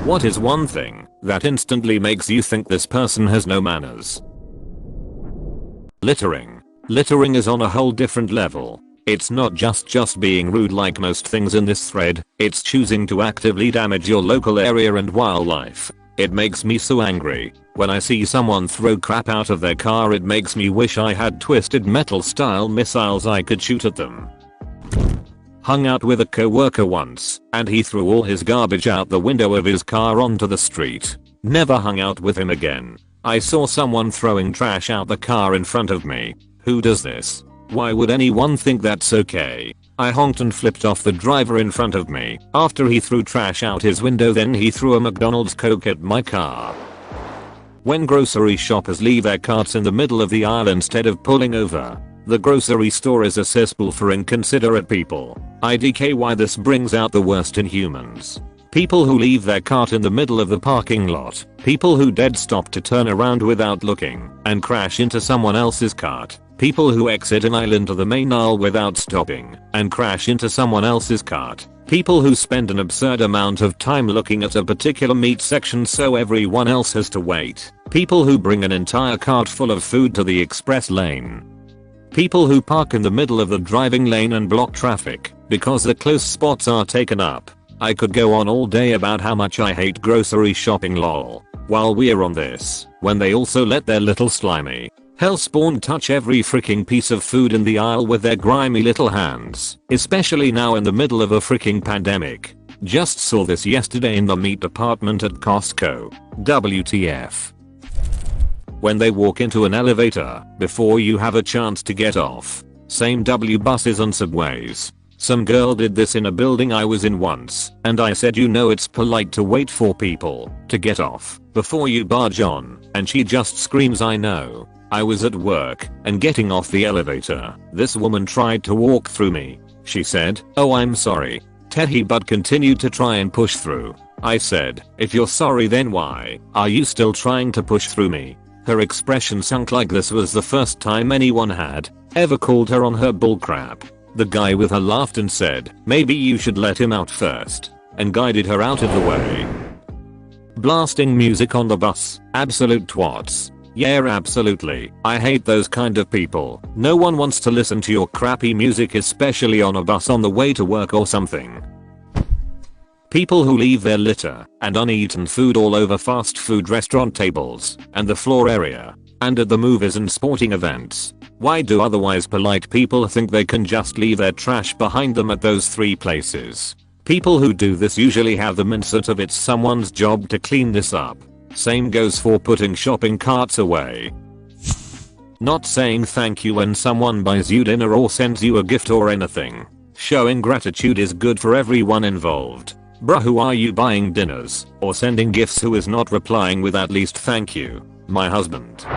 What is one thing that instantly makes you think this person has no manners? Littering. Littering is on a whole different level. It's not just being rude like most things in this thread, it's choosing to actively damage your local area and wildlife. It makes me so angry. When I see someone throw crap out of their car, it makes me wish I had twisted metal style missiles I could shoot at them. Hung out with a coworker once, and he threw all his garbage out the window of his car onto the street. Never hung out with him again. I saw someone throwing trash out the car in front of me. Who does this? Why would anyone think that's okay? I honked and flipped off the driver in front of me. After he threw trash out his window, then he threw a McDonald's Coke at my car. When grocery shoppers leave their carts in the middle of the aisle instead of pulling over, the grocery store is a cesspool for inconsiderate people. IDK, this brings out the worst in humans. People who leave their cart in the middle of the parking lot. People who dead stop to turn around without looking and crash into someone else's cart. People who exit an aisle into the main aisle without stopping and crash into someone else's cart. People who spend an absurd amount of time looking at a particular meat section so everyone else has to wait. People who bring an entire cart full of food to the express lane. People who park in the middle of the driving lane and block traffic because the close spots are taken up. I could go on all day about how much I hate grocery shopping, lol. While we're on this, when they also let their little slimy hellspawn touch every freaking piece of food in the aisle with their grimy little hands, especially now in the middle of a freaking pandemic. Just saw this yesterday in the meat department at Costco. WTF. When they walk into an elevator before you have a chance to get off. Same W buses and subways. Some girl did this in a building I was in once, and I said, you know it's polite to wait for people to get off before you barge on, and she just screams, I know. I was at work and getting off the elevator. This woman tried to walk through me. She said, oh, I'm sorry, Tehi, but continued to try and push through. I said, if you're sorry, then why are you still trying to push through me? Her expression sunk like this was the first time anyone had ever called her on her bullcrap. The guy with her laughed and said, maybe you should let him out first, and guided her out of the way. Blasting music on the bus. Absolute twats. Yeah, absolutely. I hate those kind of people. No one wants to listen to your crappy music, especially on a bus on the way to work or something. People who leave their litter and uneaten food all over fast food restaurant tables and the floor area and at the movies and sporting events. Why do otherwise polite people think they can just leave their trash behind them at those three places? People who do this usually have the mindset of it's someone's job to clean this up. Same goes for putting shopping carts away. Not saying thank you when someone buys you dinner or sends you a gift or anything. Showing gratitude is good for everyone involved. Bruh, who are you buying dinners or sending gifts who is not replying with at least thank you? My husband.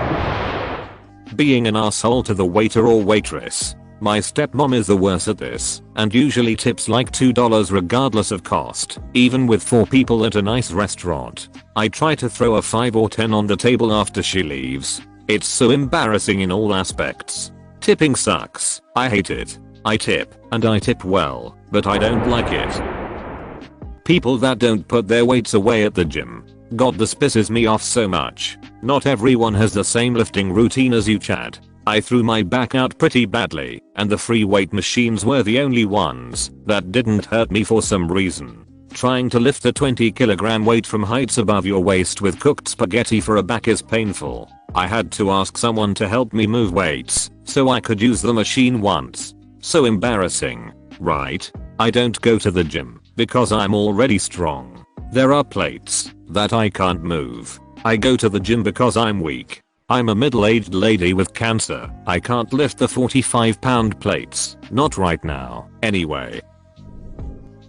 Being an asshole to the waiter or waitress. My stepmom is the worst at this and usually tips like $2 regardless of cost, even with 4 people at a nice restaurant. I try to throw a 5 or 10 on the table after she leaves. It's so embarrassing in all aspects. Tipping sucks. I hate it. I tip, and I tip well, but I don't like it. People that don't put their weights away at the gym. God, this pisses me off so much. Not everyone has the same lifting routine as you, Chad. I threw my back out pretty badly, and the free weight machines were the only ones that didn't hurt me for some reason. Trying to lift a 20kg weight from heights above your waist with cooked spaghetti for a back is painful. I had to ask someone to help me move weights so I could use the machine once. So embarrassing, right? I don't go to the gym because I'm already strong. There are plates that I can't move. I go to the gym because I'm weak. I'm a middle-aged lady with cancer. I can't lift the 45-pound plates. Not right now, anyway.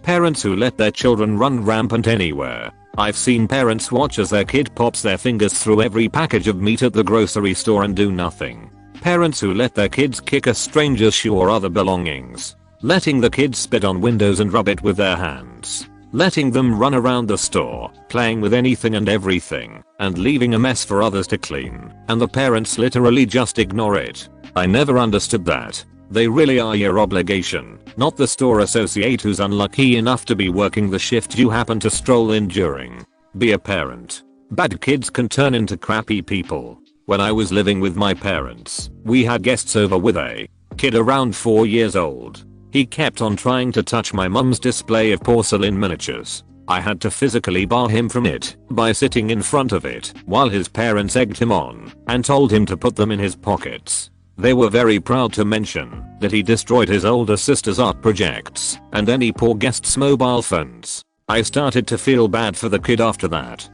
Parents who let their children run rampant anywhere. I've seen parents watch as their kid pops their fingers through every package of meat at the grocery store and do nothing. Parents who let their kids kick a stranger's shoe or other belongings. Letting the kids spit on windows and rub it with their hands. Letting them run around the store, playing with anything and everything, and leaving a mess for others to clean, and the parents literally just ignore it. I never understood that. They really are your obligation, not the store associate who's unlucky enough to be working the shift you happen to stroll in during. Be a parent. Bad kids can turn into crappy people. When I was living with my parents, we had guests over with a kid around 4 years old. He kept on trying to touch my mum's display of porcelain miniatures. I had to physically bar him from it by sitting in front of it while his parents egged him on and told him to put them in his pockets. They were very proud to mention that he destroyed his older sister's art projects and any poor guest's mobile phones. I started to feel bad for the kid after that.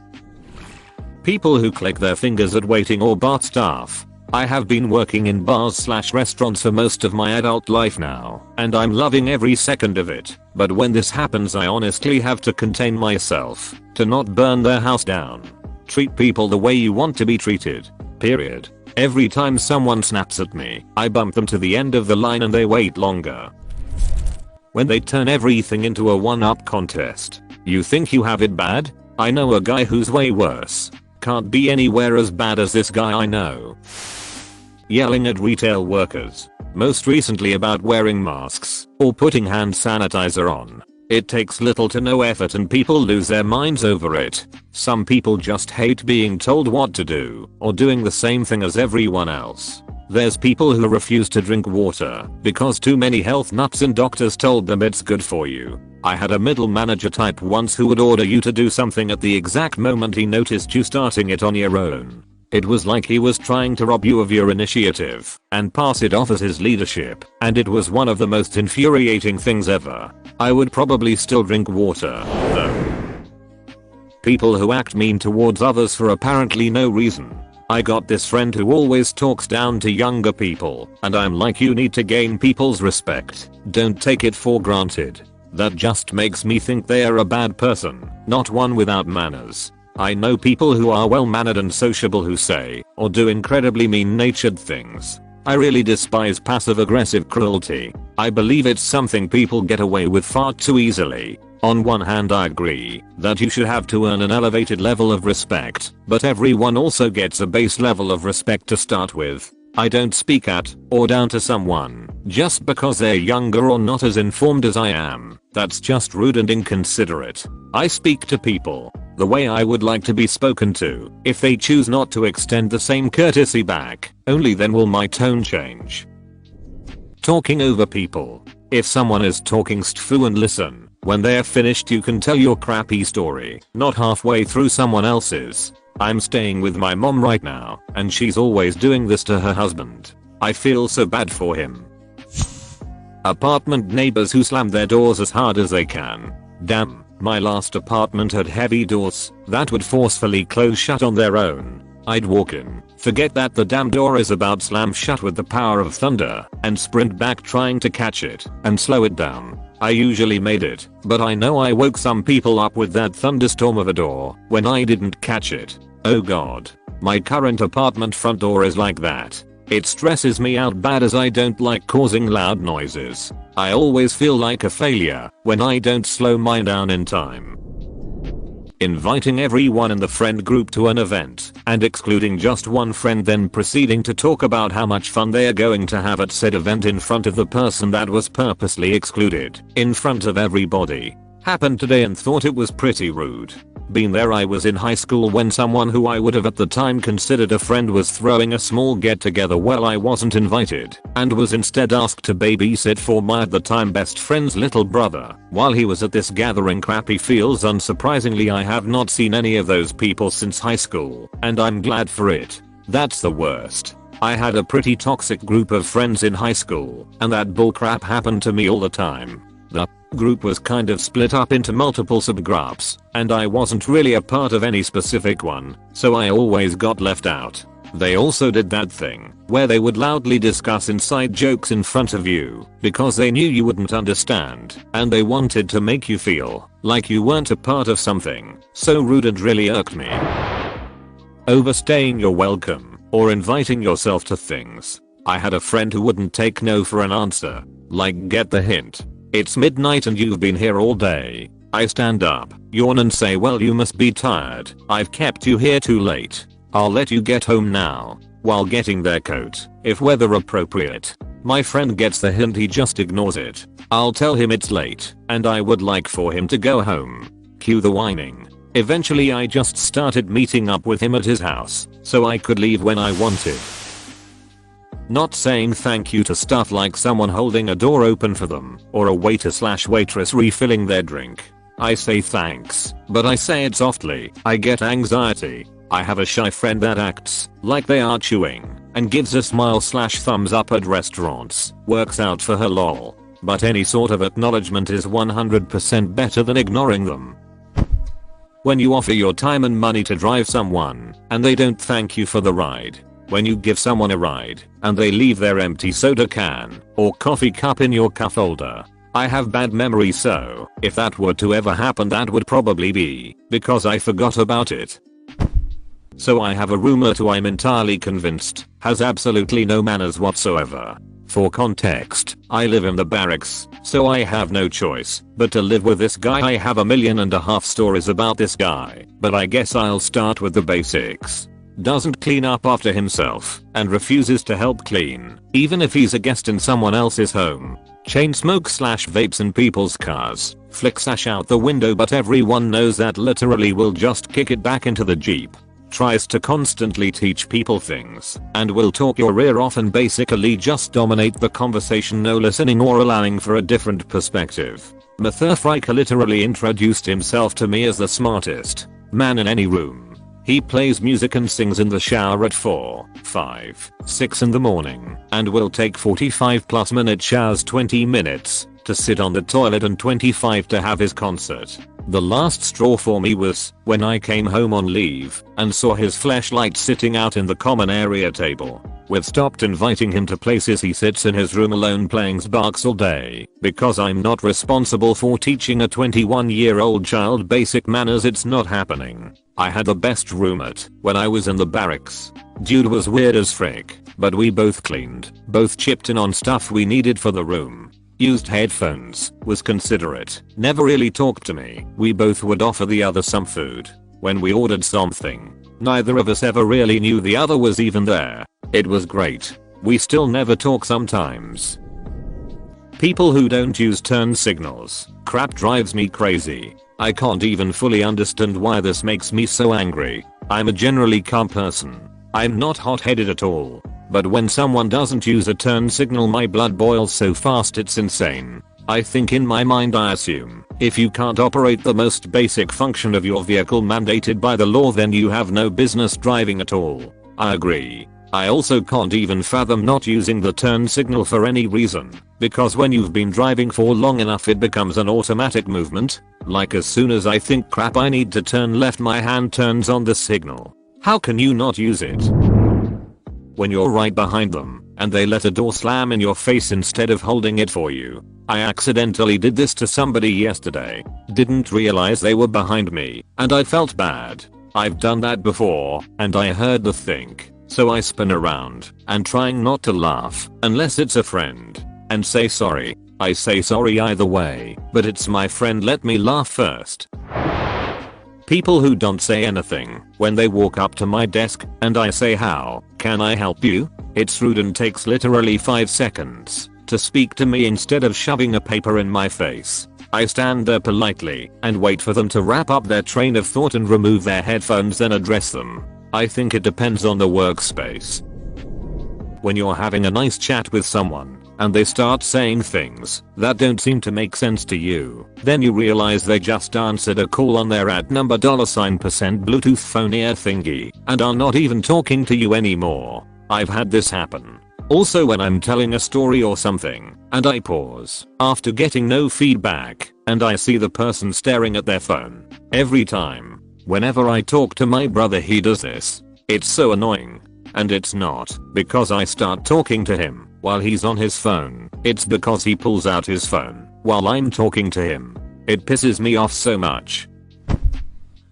People who click their fingers at waiting or bar staff. I have been working in bars/restaurants for most of my adult life now, and I'm loving every second of it. But when this happens, I honestly have to contain myself to not burn their house down. Treat people the way you want to be treated. Period. Every time someone snaps at me, I bump them to the end of the line and they wait longer. When they turn everything into a one-up contest. You think you have it bad? I know a guy who's way worse. Can't be anywhere as bad as this guy I know. Yelling at retail workers. Most recently about wearing masks or putting hand sanitizer on. It takes little to no effort and people lose their minds over it. Some people just hate being told what to do or doing the same thing as everyone else. There's people who refuse to drink water because too many health nuts and doctors told them it's good for you. I had a middle manager type once who would order you to do something at the exact moment he noticed you starting it on your own. It was like he was trying to rob you of your initiative and pass it off as his leadership, and it was one of the most infuriating things ever. I would probably still drink water, though. People who act mean towards others for apparently no reason. I got this friend who always talks down to younger people, and I'm like, you need to gain people's respect. Don't take it for granted. That just makes me think they are a bad person, not one without manners. I know people who are well-mannered and sociable who say or do incredibly mean-natured things. I really despise passive-aggressive cruelty. I believe it's something people get away with far too easily. On one hand, I agree that you should have to earn an elevated level of respect, but everyone also gets a base level of respect to start with. I don't speak at or down to someone just because they're younger or not as informed as I am. That's just rude and inconsiderate. I speak to people the way I would like to be spoken to. If they choose not to extend the same courtesy back, only then will my tone change. Talking over people. If someone is talking stfu and listen, when they're finished you can tell your crappy story, not halfway through someone else's. I'm staying with my mom right now, and she's always doing this to her husband. I feel so bad for him. Apartment neighbors who slam their doors as hard as they can. Damn, my last apartment had heavy doors that would forcefully close shut on their own. I'd walk in, forget that the damn door is about slam shut with the power of thunder, and sprint back trying to catch it and slow it down. I usually made it, but I know I woke some people up with that thunderstorm of a door when I didn't catch it. Oh god. My current apartment front door is like that. It stresses me out bad as I don't like causing loud noises. I always feel like a failure when I don't slow mine down in time. Inviting everyone in the friend group to an event and excluding just one friend, then proceeding to talk about how much fun they are going to have at said event in front of the person that was purposely excluded in front of everybody. Happened today and thought it was pretty rude. Been there. I was in high school when someone who I would have at the time considered a friend was throwing a small get together while I wasn't invited and was instead asked to babysit for my at the time best friend's little brother while he was at this gathering. Crappy feels. Unsurprisingly, I have not seen any of those people since high school, and I'm glad for it. That's the worst. I had a pretty toxic group of friends in high school, and that bullcrap happened to me all the time. The group was kind of split up into multiple subgroups, and I wasn't really a part of any specific one, so I always got left out. They also did that thing where they would loudly discuss inside jokes in front of you because they knew you wouldn't understand, and they wanted to make you feel like you weren't a part of something. So rude and really irked me. Overstaying your welcome or inviting yourself to things. I had a friend who wouldn't take no for an answer. Like, get the hint. It's midnight and you've been here all day. I stand up, yawn and say, well, you must be tired. I've kept you here too late. I'll let you get home now. While getting their coat, if weather appropriate. My friend gets the hint, he just ignores it. I'll tell him it's late and I would like for him to go home. Cue the whining. Eventually I just started meeting up with him at his house so I could leave when I wanted. Not saying thank you to stuff like someone holding a door open for them or a waiter/waitress refilling their drink. I say thanks, but I say it softly. I get anxiety. I have a shy friend that acts like they are chewing and gives a smile/thumbs up at restaurants. Works out for her lol. But any sort of acknowledgement is 100% better than ignoring them. When you offer your time and money to drive someone and they don't thank you for the ride. When you give someone a ride and they leave their empty soda can or coffee cup in your cup holder. I have bad memory, so if that were to ever happen that would probably be because I forgot about it. So I have a roommate who I'm entirely convinced has absolutely no manners whatsoever. For context, I live in the barracks, so I have no choice but to live with this guy. I have 1.5 million stories about this guy, but I guess I'll start with the basics. Doesn't clean up after himself and refuses to help clean, even if he's a guest in someone else's home. Chain smoke/vapes in people's cars, flicks ash out the window, but everyone knows that literally will just kick it back into the Jeep. Tries to constantly teach people things and will talk your ear off and basically just dominate the conversation, no listening or allowing for a different perspective. Motherfriker literally introduced himself to me as the smartest man in any room. He plays music and sings in the shower at 4, 5, 6 in the morning and will take 45+ minute showers, 20 minutes to sit on the toilet and 25 to have his concert. The last straw for me was when I came home on leave and saw his flashlight sitting out in the common area table. We've stopped inviting him to places. He sits in his room alone playing Xbox all day because I'm not responsible for teaching a 21-year-old child basic manners. It's not happening. I had the best roommate when I was in the barracks. Dude was weird as frick, but we both cleaned, both chipped in on stuff we needed for the room. Used headphones, was considerate, never really talked to me. We both would offer the other some food when we ordered something. Neither of us ever really knew the other was even there. It was great. We still never talk sometimes. People who don't use turn signals. Crap drives me crazy. I can't even fully understand why this makes me so angry. I'm a generally calm person. I'm not hot-headed at all. But when someone doesn't use a turn signal, my blood boils so fast it's insane. I think in my mind I assume if you can't operate the most basic function of your vehicle mandated by the law, then you have no business driving at all. I agree. I also can't even fathom not using the turn signal for any reason, because when you've been driving for long enough it becomes an automatic movement. Like as soon as I think crap I need to turn left, my hand turns on the signal. How can you not use it? When you're right behind them and they let a door slam in your face instead of holding it for you. I accidentally did this to somebody yesterday. Didn't realize they were behind me and I felt bad. I've done that before and I heard the think. So I spin around and, trying not to laugh unless it's a friend, and say sorry. I say sorry either way, but it's my friend, let me laugh first. People who don't say anything when they walk up to my desk and I say, how can I help you? It's rude and takes literally 5 seconds to speak to me instead of shoving a paper in my face. I stand there politely and wait for them to wrap up their train of thought and remove their headphones, then address them. I think it depends on the workspace. When you're having a nice chat with someone and they start saying things that don't seem to make sense to you, then you realize they just answered a call on their @ $% Bluetooth phone ear thingy and are not even talking to you anymore. I've had this happen. Also when I'm telling a story or something and I pause after getting no feedback and I see the person staring at their phone. Every time. Whenever I talk to my brother he does this. It's so annoying. And it's not because I start talking to him while he's on his phone. It's because he pulls out his phone while I'm talking to him. It pisses me off so much.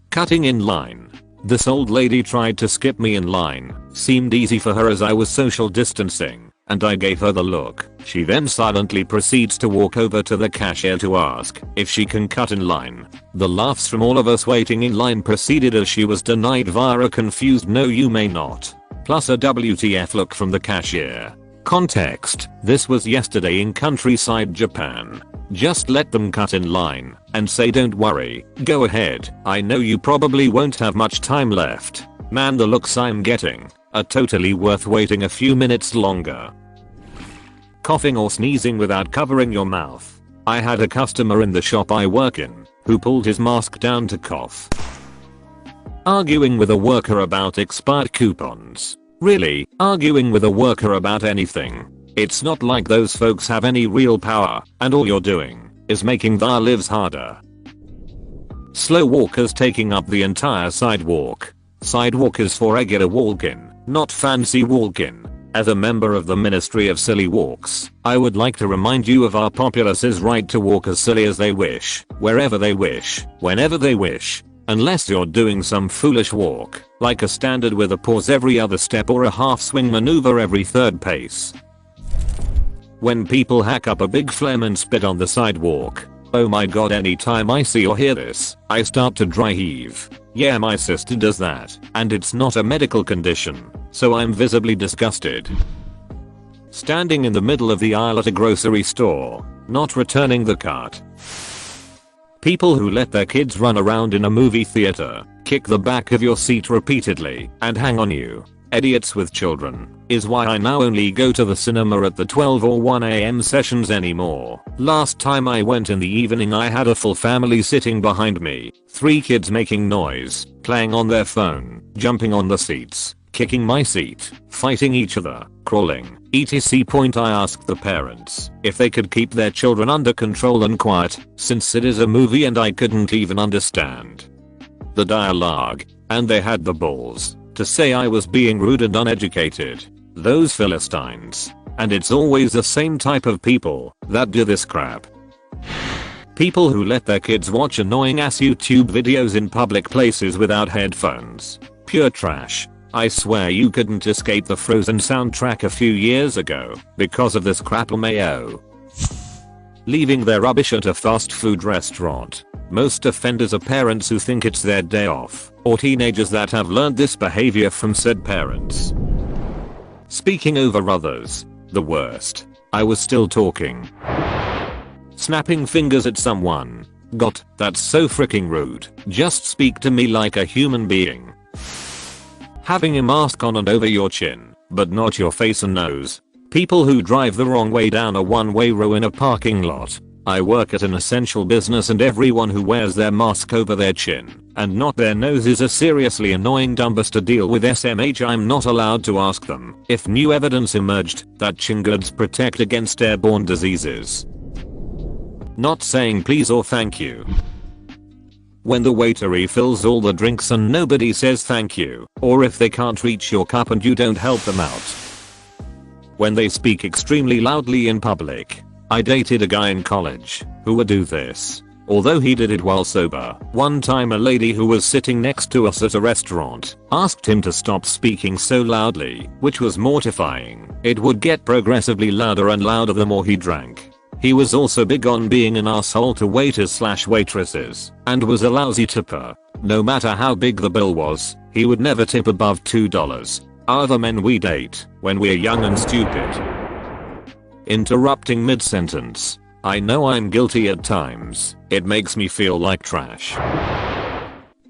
Cutting in line. This old lady tried to skip me in line. Seemed easy for her as I was social distancing and I gave her the look. She then silently proceeds to walk over to the cashier to ask if she can cut in line. The laughs from all of us waiting in line proceeded as she was denied via a confused "no you may not" plus a WTF look from the cashier. Context: this was yesterday in countryside Japan. Just let them cut in line and say don't worry, go ahead, I know you probably won't have much time left. Man, the looks I'm getting are totally worth waiting a few minutes longer. Coughing or sneezing without covering your mouth. I had a customer in the shop I work in who pulled his mask down to cough. Arguing with a worker about expired coupons. Really, arguing with a worker about anything. It's not like those folks have any real power, and all you're doing is making their lives harder. Slow walkers taking up the entire sidewalk. Sidewalk is for regular walk-in, not fancy walk-in. As a member of the Ministry of Silly Walks, I would like to remind you of our populace's right to walk as silly as they wish, wherever they wish, whenever they wish. Unless you're doing some foolish walk, like a standard with a pause every other step or a half swing maneuver every third pace. When people hack up a big phlegm and spit on the sidewalk. Oh my god, anytime I see or hear this, I start to dry heave. Yeah, my sister does that, and it's not a medical condition, so I'm visibly disgusted. Standing in the middle of the aisle at a grocery store, not returning the cart. People who let their kids run around in a movie theater, kick the back of your seat repeatedly, and hang on you. Idiots with children is why I now only go to the cinema at the 12 or 1 AM sessions anymore. Last time I went in the evening I had a full family sitting behind me, 3 kids making noise, playing on their phone, jumping on the seats, kicking my seat, fighting each other, crawling, etc. I asked the parents if they could keep their children under control and quiet, since it is a movie and I couldn't even understand the dialogue, and they had the balls to say I was being rude and uneducated. Those Philistines. And it's always the same type of people that do this crap. People who let their kids watch annoying ass YouTube videos in public places without headphones. Pure trash. I swear you couldn't escape the Frozen soundtrack a few years ago because of this crap. Mayo. Leaving their rubbish at a fast food restaurant. Most offenders are parents who think it's their day off, or teenagers that have learned this behavior from said parents. Speaking over others. The worst. I was still talking. Snapping fingers at someone. God, that's so freaking rude. Just speak to me like a human being. Having a mask on and over your chin, but not your face and nose. People who drive the wrong way down a one-way row in a parking lot. I work at an essential business and everyone who wears their mask over their chin and not their nose is a seriously annoying dumbus to deal with. SMH, I'm not allowed to ask them if new evidence emerged that chin guards protect against airborne diseases. Not saying please or thank you. When the waiter refills all the drinks and nobody says thank you, or if they can't reach your cup and you don't help them out. When they speak extremely loudly in public. I dated a guy in college who would do this, although he did it while sober. One time a lady who was sitting next to us at a restaurant asked him to stop speaking so loudly, which was mortifying. It would get progressively louder and louder the more he drank. He was also big on being an asshole to waiters/waitresses and was a lousy tipper. No matter how big the bill was, he would never tip above $2. Are the men we date when we're young and stupid. Interrupting mid-sentence. I know I'm guilty at times. It makes me feel like trash.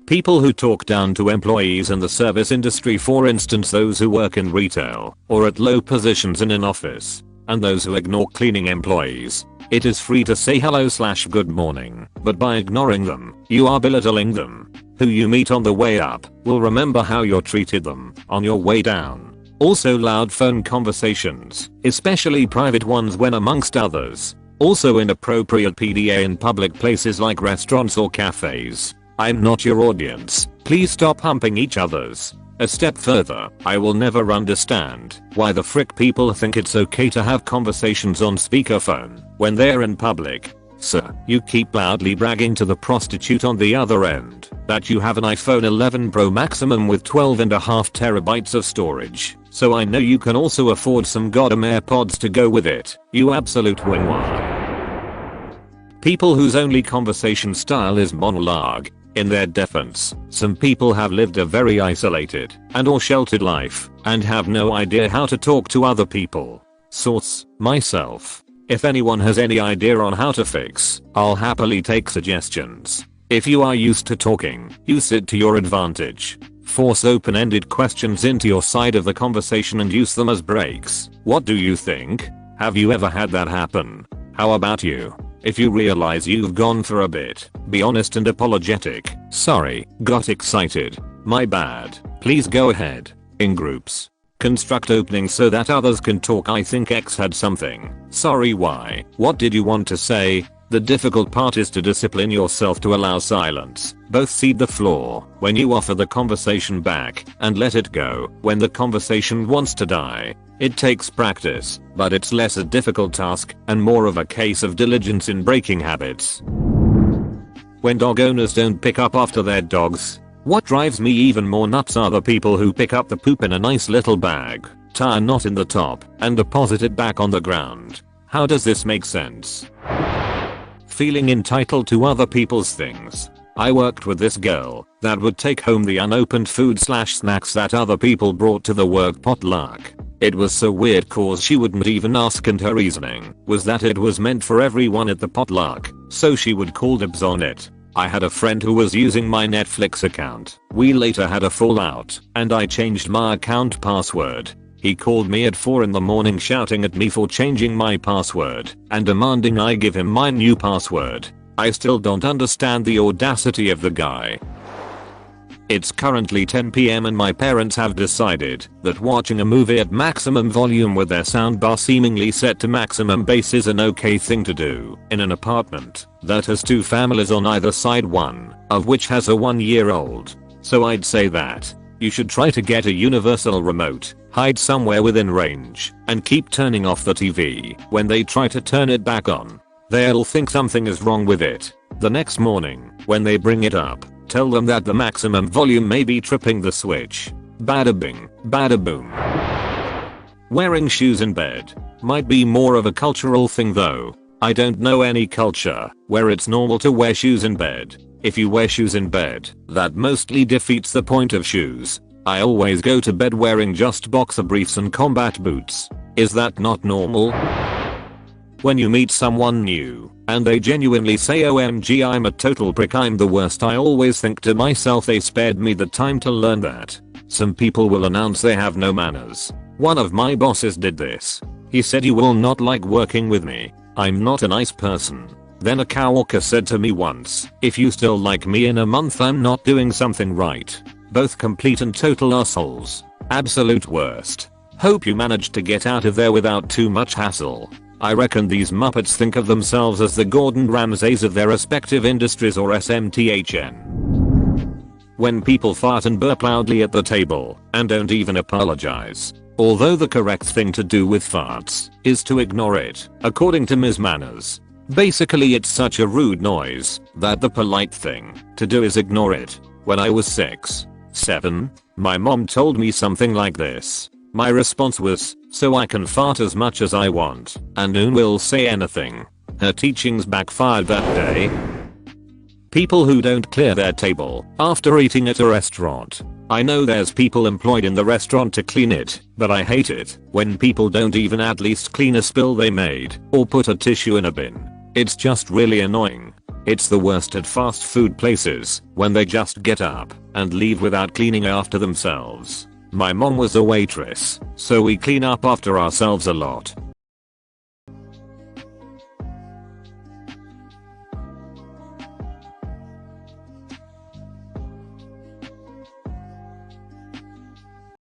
People who talk down to employees in the service industry, for instance those who work in retail or at low positions in an office, and those who ignore cleaning employees. It is free to say hello/good morning, but by ignoring them, you are belittling them. Who you meet on the way up will remember how you treated them on your way down. Also loud phone conversations, especially private ones when amongst others. Also inappropriate PDA in public places like restaurants or cafes. I'm not your audience, please stop humping each other's. A step further, I will never understand why the frick people think it's okay to have conversations on speakerphone when they're in public. Sir, you keep loudly bragging to the prostitute on the other end that you have an iPhone 11 Pro maximum with 12.5 terabytes of storage, so I know you can also afford some goddamn AirPods to go with it, you absolute wingwad. People whose only conversation style is monologue. In their defense, some people have lived a very isolated and or sheltered life and have no idea how to talk to other people. Source: myself. If anyone has any idea on how to fix, I'll happily take suggestions. If you are used to talking, use it to your advantage. Force open-ended questions into your side of the conversation and use them as breaks. What do you think? Have you ever had that happen? How about you? If you realize you've gone for a bit, be honest and apologetic. Sorry, got excited. My bad. Please go ahead. In groups. Construct openings so that others can talk. I think X had something. Sorry, Y. What did you want to say? The difficult part is to discipline yourself to allow silence. Both cede the floor when you offer the conversation back and let it go when the conversation wants to die. It takes practice, but it's less a difficult task and more of a case of diligence in breaking habits. When dog owners don't pick up after their dogs. What drives me even more nuts are the people who pick up the poop in a nice little bag, tie a knot in the top, and deposit it back on the ground. How does this make sense? Feeling entitled to other people's things. I worked with this girl that would take home the unopened food/snacks that other people brought to the work potluck. It was so weird cause she wouldn't even ask, and her reasoning was that it was meant for everyone at the potluck, so she would call dibs on it. I had a friend who was using my Netflix account. We later had a fallout, and I changed my account password. He called me at 4 in the morning shouting at me for changing my password and demanding I give him my new password. I still don't understand the audacity of the guy. It's currently 10 PM and my parents have decided that watching a movie at maximum volume with their soundbar seemingly set to maximum bass is an okay thing to do in an apartment that has 2 families on either side, one of which has a 1-year-old. So I'd say that you should try to get a universal remote, hide somewhere within range, and keep turning off the TV when they try to turn it back on. They'll think something is wrong with it. The next morning, when they bring it up, tell them that the maximum volume may be tripping the switch. Bada bing, bada boom. Wearing shoes in bed might be more of a cultural thing though. I don't know any culture where it's normal to wear shoes in bed. If you wear shoes in bed, that mostly defeats the point of shoes. I always go to bed wearing just boxer briefs and combat boots. Is that not normal? When you meet someone new and they genuinely say OMG I'm a total prick, I'm the worst, I always think to myself they spared me the time to learn that. Some people will announce they have no manners. One of my bosses did this. He said you will not like working with me. I'm not a nice person. Then a coworker said to me once, if you still like me in a month I'm not doing something right. Both complete and total assholes. Absolute worst. Hope you managed to get out of there without too much hassle. I reckon these muppets think of themselves as the Gordon Ramsays of their respective industries, or SMTHN. When people fart and burp loudly at the table and don't even apologize. Although the correct thing to do with farts is to ignore it, according to Ms. Manners. Basically it's such a rude noise that the polite thing to do is ignore it. When I was 6, 7, my mom told me something like this. My response was, so I can fart as much as I want and no one will say anything. Her teachings backfired that day. People who don't clear their table after eating at a restaurant. I know there's people employed in the restaurant to clean it, but I hate it when people don't even at least clean a spill they made or put a tissue in a bin. It's just really annoying. It's the worst at fast food places when they just get up and leave without cleaning after themselves. My mom was a waitress, so we clean up after ourselves a lot.